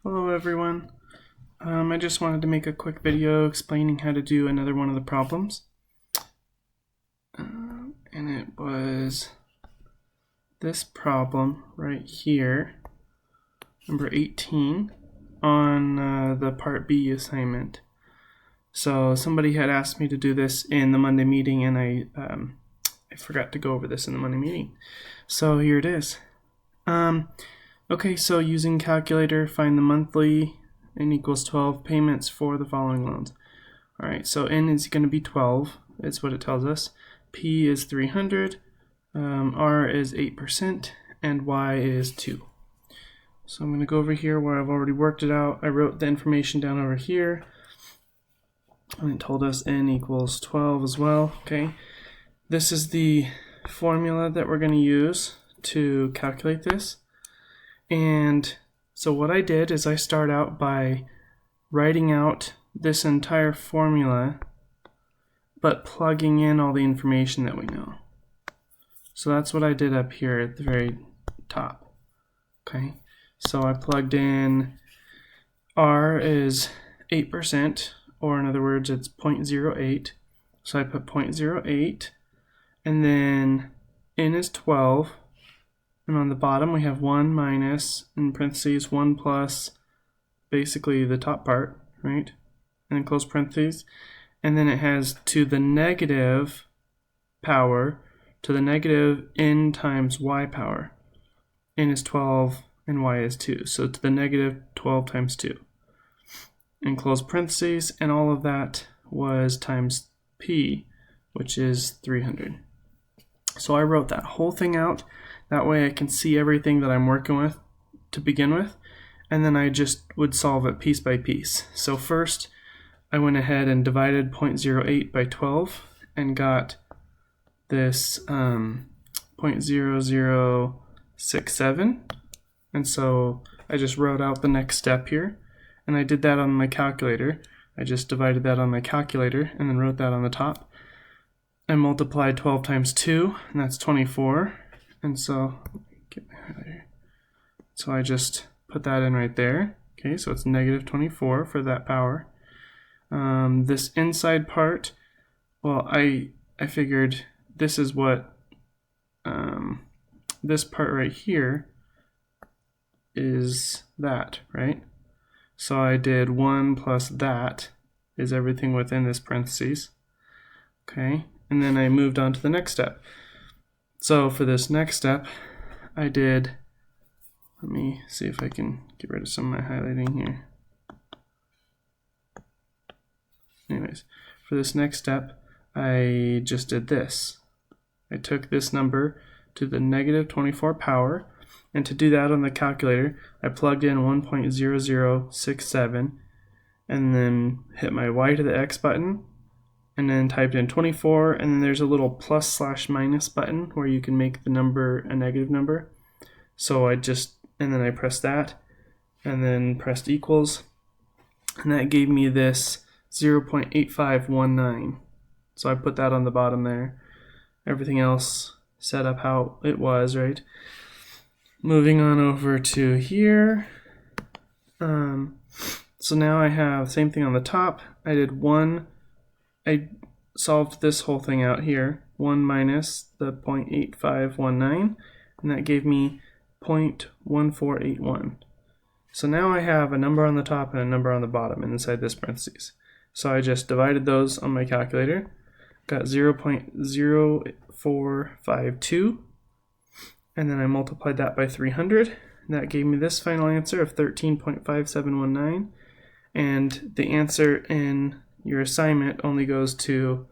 Hello everyone. I just wanted to make a quick video explaining how to do another one of the problems. And it was this problem right here, number 18, on the Part B assignment. So somebody had asked me to do this in the Monday meeting, and I forgot to go over this in the Monday meeting. So here it is. Okay, so using calculator, find the monthly n equals 12 payments for the following loans. All right, so n is going to be 12. That's what it tells us. P is 300, R is 8%, and Y is 2. So I'm going to go over here where I've already worked it out. I wrote the information down over here, and it told us n equals 12 as well. Okay, this is the formula that we're going to use to calculate this. And so what I did is I start out by writing out this entire formula, but plugging in all the information that we know. So that's what I did up here at the very top. Okay, so I plugged in R is 8%, or in other words, it's 0.08. So I put 0.08, and then n is 12. And on the bottom we have 1 minus, in parentheses, 1 plus, basically the top part, right? And then close parentheses. And then it has to the negative power, to the negative n times y power. N is 12 and y is 2. So to the negative 12 times 2. And close parentheses, and all of that was times p, which is 300. So I wrote that whole thing out. That way I can see everything that I'm working with to begin with, and then I just would solve it piece by piece. So first, I went ahead and divided 0.08 by 12 and got this 0.0067, and so I just wrote out the next step here, and I did that on my calculator. I just divided that on my calculator and then wrote that on the top. I multiplied 12 times 2, and that's 24. And so, get my highlighter. So I just put that in right there. Okay, so it's negative 24 for that power. This inside part, well, I figured this is what this part right here is that, right? So I did 1 plus that is everything within this parentheses. Okay, and then I moved on to the next step. So for this next step, I did, let me see if I can get rid of some of my highlighting here. Anyways, for this next step, I just did this. I took this number to the negative 24 power, and to do that on the calculator, I plugged in 1.0067 and then hit my Y to the X button, and then typed in 24, and then there's a little plus/minus button where you can make the number a negative number. So and then I pressed that, and then pressed equals, and that gave me this 0.8519. So I put that on the bottom there. Everything else set up how it was, right? Moving on over to here. So now I have the same thing on the top. I solved this whole thing out here, 1 minus the 0.8519, and that gave me 0.1481. So now I have a number on the top and a number on the bottom inside this parentheses. So I just divided those on my calculator, got 0.0452, and then I multiplied that by 300, and that gave me this final answer of 13.5719, and the answer in your assignment only goes to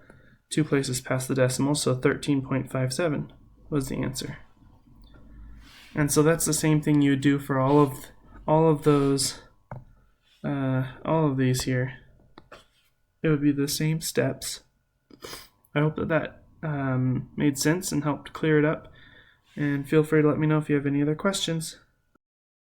2 places past the decimal, so 13.57 was the answer. And so that's the same thing you would do for all of these here. It would be the same steps. I hope that made sense and helped clear it up. And feel free to let me know if you have any other questions.